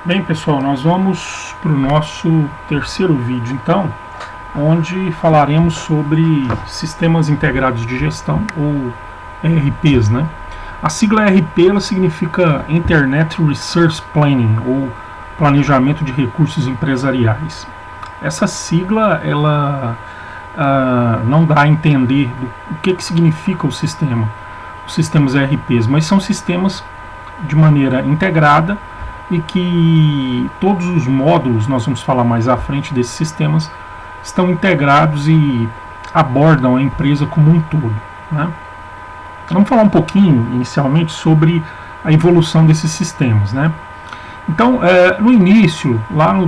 Bem, pessoal, nós vamos para o nosso terceiro vídeo, então, onde falaremos sobre sistemas integrados de gestão, ou ERPs, né? A sigla ERP ela significa Internet Resource Planning, ou Planejamento de Recursos Empresariais. Essa sigla ela não dá a entender o que significa o sistema, os sistemas ERPs, mas são sistemas de maneira integrada e que todos os módulos, nós vamos falar mais à frente desses sistemas, estão integrados e abordam a empresa como um todo, né? Vamos falar um pouquinho, inicialmente, sobre a evolução desses sistemas, né? Então, no início,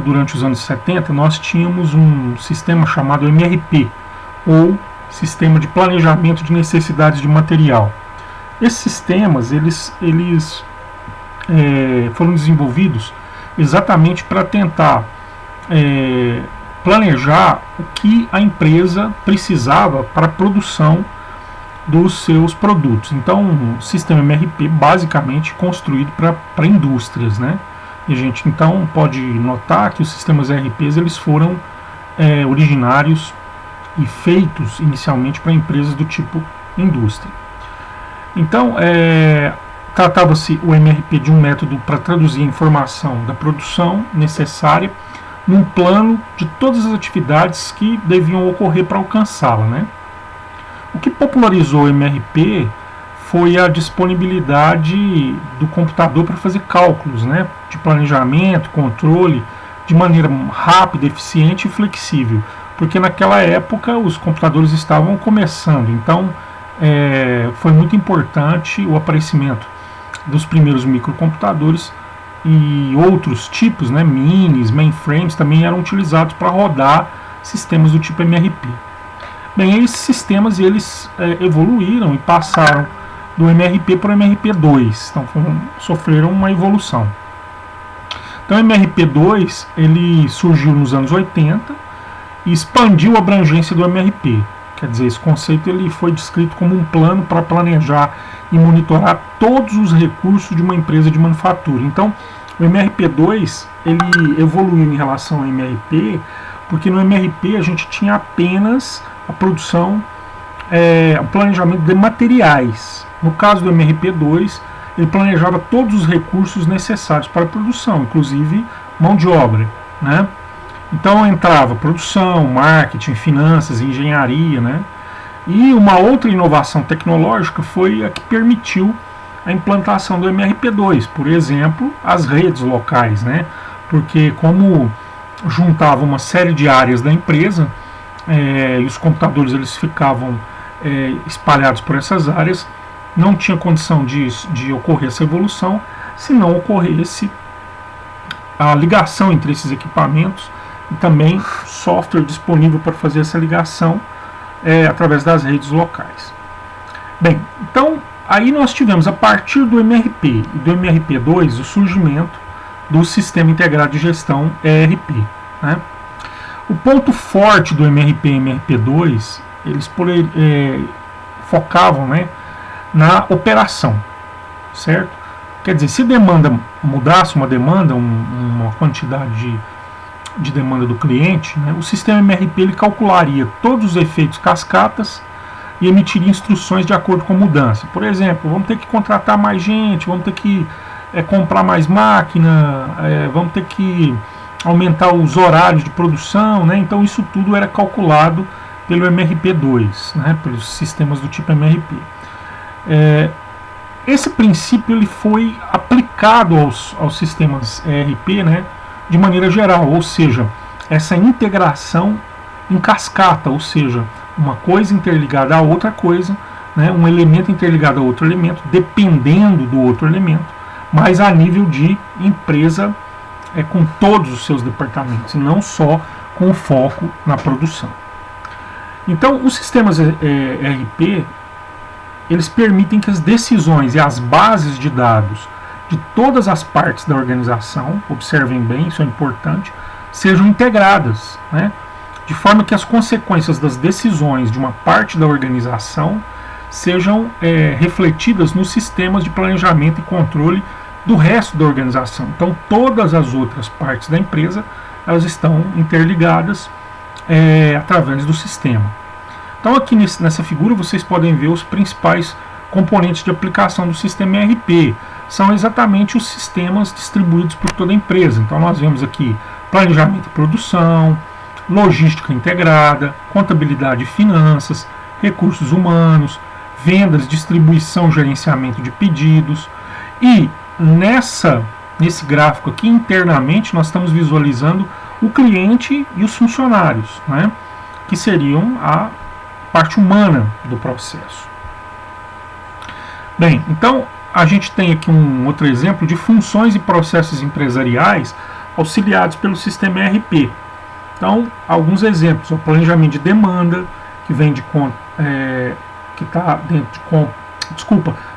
durante os anos 70, nós tínhamos um sistema chamado MRP, ou Sistema de Planejamento de Necessidades de Material. Esses sistemas, eles foram desenvolvidos exatamente para tentar planejar o que a empresa precisava para a produção dos seus produtos. Então, o sistema MRP basicamente construído para indústrias, né? E a gente então pode notar que os sistemas ERPs eles foram originários e feitos inicialmente para empresas do tipo indústria. Então, tratava-se o MRP de um método para traduzir a informação da produção necessária num plano de todas as atividades que deviam ocorrer para alcançá-la, né? O que popularizou o MRP foi a disponibilidade do computador para fazer cálculos, né, de planejamento, controle, de maneira rápida, eficiente e flexível, porque naquela época os computadores estavam começando, então foi muito importante o aparecimento dos primeiros microcomputadores e outros tipos, né, minis, mainframes, também eram utilizados para rodar sistemas do tipo MRP. Bem, esses sistemas eles evoluíram e passaram do MRP para o MRP2, então sofreram uma evolução. Então o MRP2 ele surgiu nos anos 80 e expandiu a abrangência do MRP. Quer dizer, esse conceito ele foi descrito como um plano para planejar e monitorar todos os recursos de uma empresa de manufatura. Então, o MRP2 ele evoluiu em relação ao MRP, porque no MRP a gente tinha apenas a produção, o planejamento de materiais. No caso do MRP2, ele planejava todos os recursos necessários para a produção, inclusive mão de obra, né? Então entrava produção, marketing, finanças, engenharia, né? E uma outra inovação tecnológica foi a que permitiu a implantação do MRP2, por exemplo, as redes locais, né? Porque como juntava uma série de áreas da empresa, e os computadores eles ficavam espalhados por essas áreas, não tinha condição de ocorrer essa evolução se não ocorresse a ligação entre esses equipamentos e também software disponível para fazer essa ligação através das redes locais. Bem, então aí nós tivemos a partir do MRP e do MRP2 o surgimento do Sistema Integrado de Gestão ERP, né? O ponto forte do MRP e MRP2 eles focavam, né, na operação, certo? Quer dizer, se demanda mudasse uma demanda, uma quantidade de demanda do cliente, né, o sistema MRP ele calcularia todos os efeitos cascatas e emitiria instruções de acordo com a mudança. Por exemplo, vamos ter que contratar mais gente, vamos ter que comprar mais máquina, vamos ter que aumentar os horários de produção, né? Então isso tudo era calculado pelo MRP2, né, pelos sistemas do tipo MRP. Esse princípio ele foi aplicado aos sistemas ERP, né, de maneira geral, ou seja, essa integração em cascata, ou seja, uma coisa interligada a outra coisa, né, um elemento interligado a outro elemento, dependendo do outro elemento, mas a nível de empresa com todos os seus departamentos, e não só com o foco na produção. Então, os sistemas ERP eles permitem que as decisões e as bases de dados de todas as partes da organização, observem bem, isso é importante, sejam integradas, né? De forma que as consequências das decisões de uma parte da organização sejam refletidas nos sistemas de planejamento e controle do resto da organização. Então, todas as outras partes da empresa, elas estão interligadas através do sistema. Então, aqui nessa figura, vocês podem ver os principais componentes de aplicação do sistema ERP. São exatamente os sistemas distribuídos por toda a empresa. Então, nós vemos aqui planejamento e produção, logística integrada, contabilidade e finanças, recursos humanos, vendas, distribuição, gerenciamento de pedidos. E nesse gráfico aqui, internamente, nós estamos visualizando o cliente e os funcionários, né, que seriam a parte humana do processo. Bem, então a gente tem aqui um outro exemplo de funções e processos empresariais auxiliados pelo sistema ERP. Então, alguns exemplos: o planejamento de demanda, que vem de que está dentro de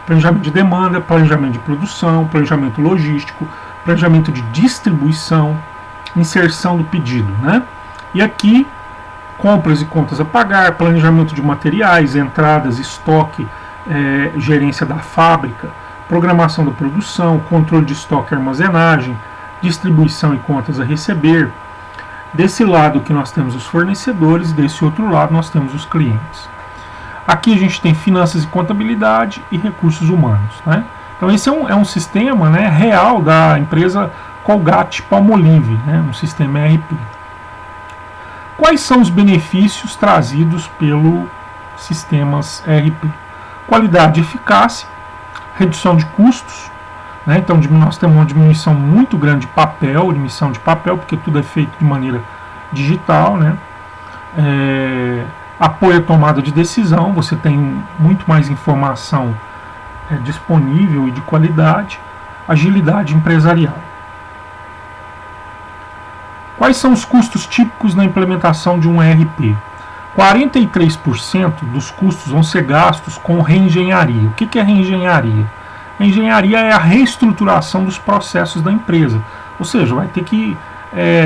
planejamento de demanda, planejamento de produção, planejamento logístico, planejamento de distribuição, inserção do pedido, né? E aqui, compras e contas a pagar, planejamento de materiais, entradas, estoque, gerência da fábrica, programação da produção, controle de estoque e armazenagem, distribuição e contas a receber. Desse lado que nós temos os fornecedores, desse outro lado nós temos os clientes. Aqui a gente tem finanças e contabilidade e recursos humanos, né? Então esse é um sistema, né, real da empresa Colgate-Palmolive, né, um sistema ERP. Quais são os benefícios trazidos pelo sistemas ERP? Qualidade e eficácia, redução de custos, né? Então nós temos uma diminuição muito grande de papel, emissão de papel, porque tudo é feito de maneira digital, né? Apoio à tomada de decisão, você tem muito mais informação disponível e de qualidade. Agilidade empresarial. Quais são os custos típicos na implementação de um ERP? 43% dos custos vão ser gastos com reengenharia. O que é reengenharia? Reengenharia é a reestruturação dos processos da empresa. Ou seja, vai ter que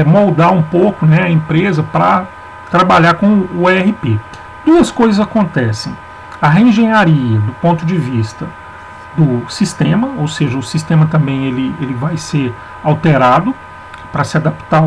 moldar um pouco, né, a empresa para trabalhar com o ERP. Duas coisas acontecem. A reengenharia, do ponto de vista do sistema, ou seja, o sistema também ele vai ser alterado para se adaptar a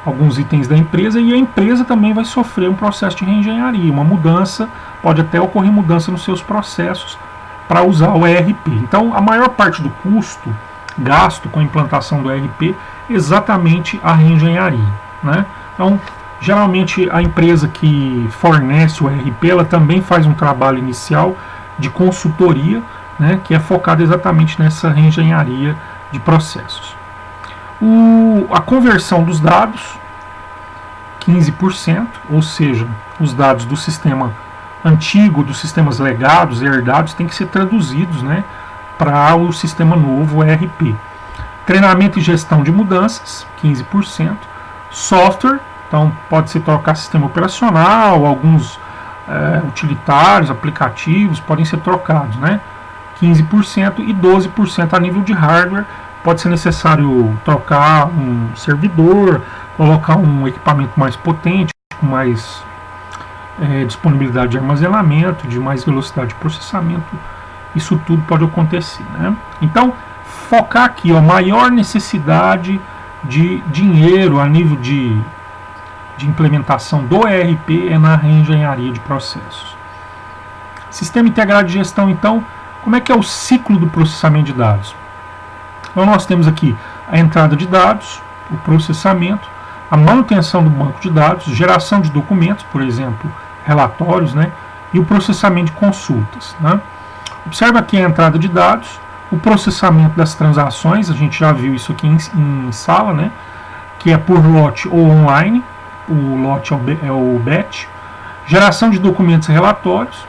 alguns itens da empresa, e a empresa também vai sofrer um processo de reengenharia, uma mudança, pode até ocorrer mudança nos seus processos para usar o ERP. Então, a maior parte do custo gasto com a implantação do ERP é exatamente a reengenharia, né? Então, geralmente a empresa que fornece o ERP, ela também faz um trabalho inicial de consultoria, né, que é focado exatamente nessa reengenharia de processos. A conversão dos dados, 15%, ou seja, os dados do sistema antigo, dos sistemas legados, herdados, têm que ser traduzidos, né, para o sistema novo, o ERP. Treinamento e gestão de mudanças, 15%. Software, então pode-se trocar sistema operacional, alguns utilitários, aplicativos podem ser trocados, né, 15%, e 12% a nível de hardware. Pode ser necessário trocar um servidor, colocar um equipamento mais potente, com mais disponibilidade de armazenamento, de mais velocidade de processamento. Isso tudo pode acontecer, né? Então, focar aqui, maior necessidade de dinheiro a nível de implementação do ERP é na reengenharia de processos. Sistema integrado de gestão, então, como é que é o ciclo do processamento de dados? Então nós temos aqui a entrada de dados, o processamento, a manutenção do banco de dados, geração de documentos, por exemplo, relatórios, né, e o processamento de consultas, né. Observa aqui a entrada de dados, o processamento das transações, a gente já viu isso aqui em sala, né, que é por lote ou online, o lote é o batch, geração de documentos e relatórios,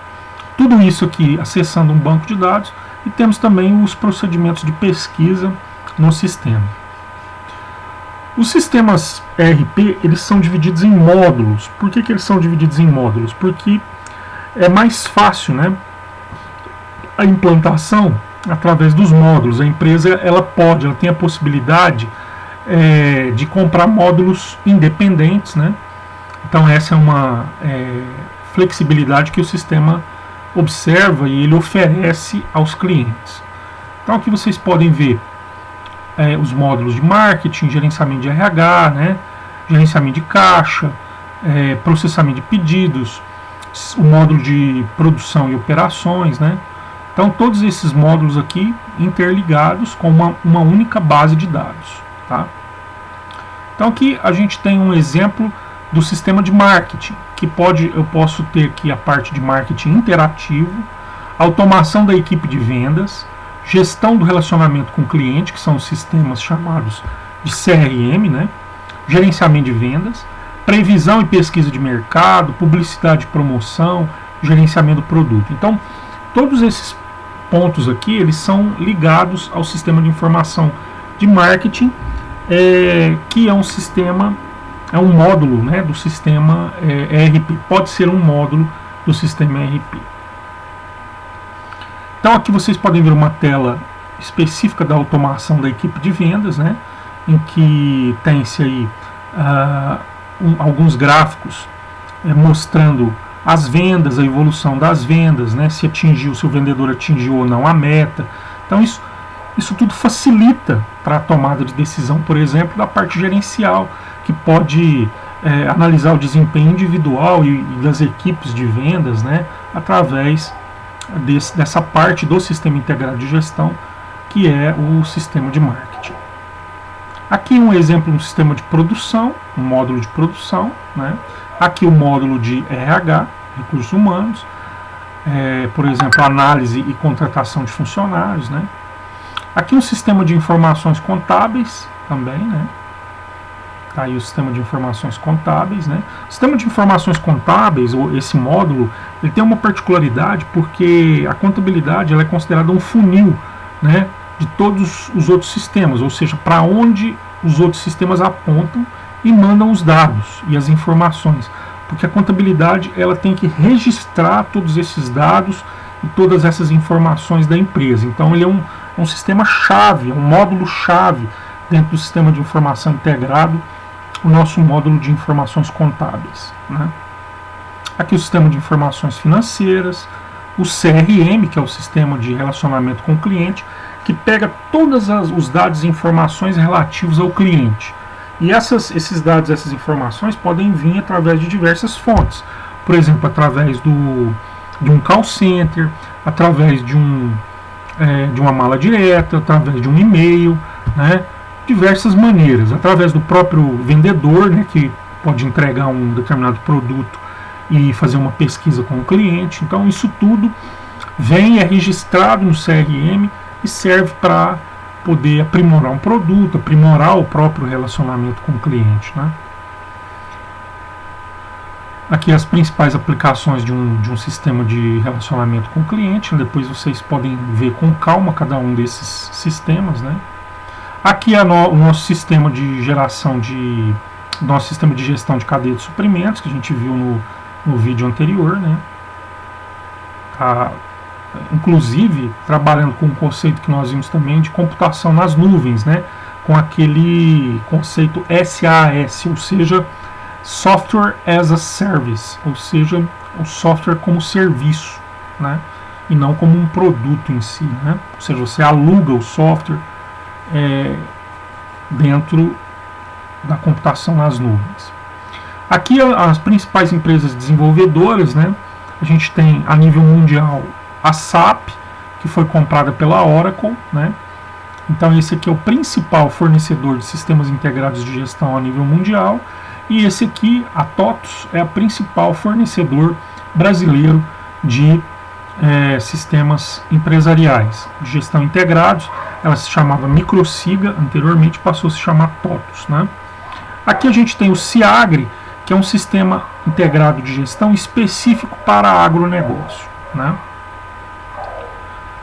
tudo isso aqui acessando um banco de dados, e temos também os procedimentos de pesquisa no sistema. Os sistemas ERP, eles são divididos em módulos. Por que eles são divididos em módulos? Porque é mais fácil, né, a implantação através dos módulos. A empresa ela tem a possibilidade de comprar módulos independentes, né? Então essa é uma flexibilidade que o sistema observa e ele oferece aos clientes. Então aqui vocês podem ver os módulos de marketing, gerenciamento de RH, né, gerenciamento de caixa, processamento de pedidos, o módulo de produção e operações, né. Então todos esses módulos aqui interligados com uma única base de dados, tá? Então aqui a gente tem um exemplo do sistema de marketing, que eu posso ter aqui a parte de marketing interativo, automação da equipe de vendas, gestão do relacionamento com o cliente, que são os sistemas chamados de CRM, né? Gerenciamento de vendas, previsão e pesquisa de mercado, publicidade e promoção, gerenciamento do produto. Então, todos esses pontos aqui, eles são ligados ao sistema de informação de marketing, que é um sistema, é um módulo, né, do sistema ERP. Pode ser um módulo do sistema ERP. Então aqui vocês podem ver uma tela específica da automação da equipe de vendas, né, em que tem-se aí alguns gráficos mostrando as vendas, a evolução das vendas, né, se o vendedor atingiu ou não a meta. Então isso tudo facilita para a tomada de decisão, por exemplo, da parte gerencial, que pode analisar o desempenho individual e das equipes de vendas, né, através dessa parte do sistema integrado de gestão, que é o sistema de marketing. Aqui um exemplo do sistema de produção, um módulo de produção, né? Aqui o módulo de RH, recursos humanos, por exemplo, análise e contratação de funcionários, né? Aqui um sistema de informações contábeis também, né? Tá aí o sistema de informações contábeis, né? O sistema de informações contábeis, ou esse módulo, ele tem uma particularidade porque a contabilidade ela é considerada um funil, né, de todos os outros sistemas, ou seja, para onde os outros sistemas apontam e mandam os dados e as informações, porque a contabilidade ela tem que registrar todos esses dados e todas essas informações da empresa. Então ele é um sistema-chave, é um módulo-chave dentro do sistema de informação integrado, o nosso módulo de informações contábeis, né? Aqui o sistema de informações financeiras, o CRM, que é o sistema de relacionamento com o cliente, que pega todos os dados e informações relativos ao cliente. E esses dados, essas informações podem vir através de diversas fontes. Por exemplo, através de um call center, através de uma mala direta, através de um e-mail, né? Diversas maneiras, através do próprio vendedor, né, que pode entregar um determinado produto e fazer uma pesquisa com o cliente. Então isso tudo é registrado no CRM e serve para poder aprimorar um produto, aprimorar o próprio relacionamento com o cliente, né? Aqui as principais aplicações de um sistema de relacionamento com o cliente. Depois vocês podem ver com calma cada um desses sistemas, né? Aqui é o nosso sistema de nosso sistema de gestão de cadeia de suprimentos, que a gente viu no vídeo anterior, né? Inclusive trabalhando com um conceito que nós vimos também de computação nas nuvens, né? Com aquele conceito SaaS, ou seja, Software as a Service, ou seja, o software como serviço, né? E não como um produto em si, né? Ou seja, você aluga o software dentro da computação nas nuvens. Aqui as principais empresas desenvolvedoras, né? A gente tem a nível mundial a SAP, que foi comprada pela Oracle, né? Então esse aqui é o principal fornecedor de sistemas integrados de gestão a nível mundial, e esse aqui, a TOTUS, é a principal fornecedor brasileiro de sistemas empresariais de gestão integrados. Ela se chamava Microsiga, anteriormente passou a se chamar TOTUS, né? Aqui a gente tem o SIAGRE, que é um sistema integrado de gestão específico para agronegócio, né?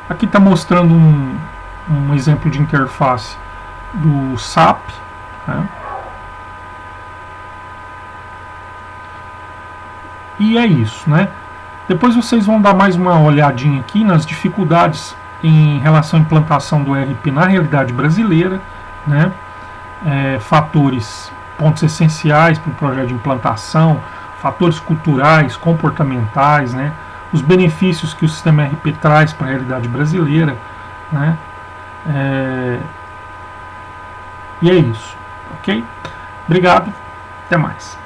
Aqui está mostrando um exemplo de interface do SAP, né? E é isso, né? Depois vocês vão dar mais uma olhadinha aqui nas dificuldades em relação à implantação do ERP na realidade brasileira, né? Pontos essenciais para o projeto de implantação, fatores culturais, comportamentais, né? Os benefícios que o sistema ERP traz para a realidade brasileira, né? E é isso, ok? Obrigado, até mais.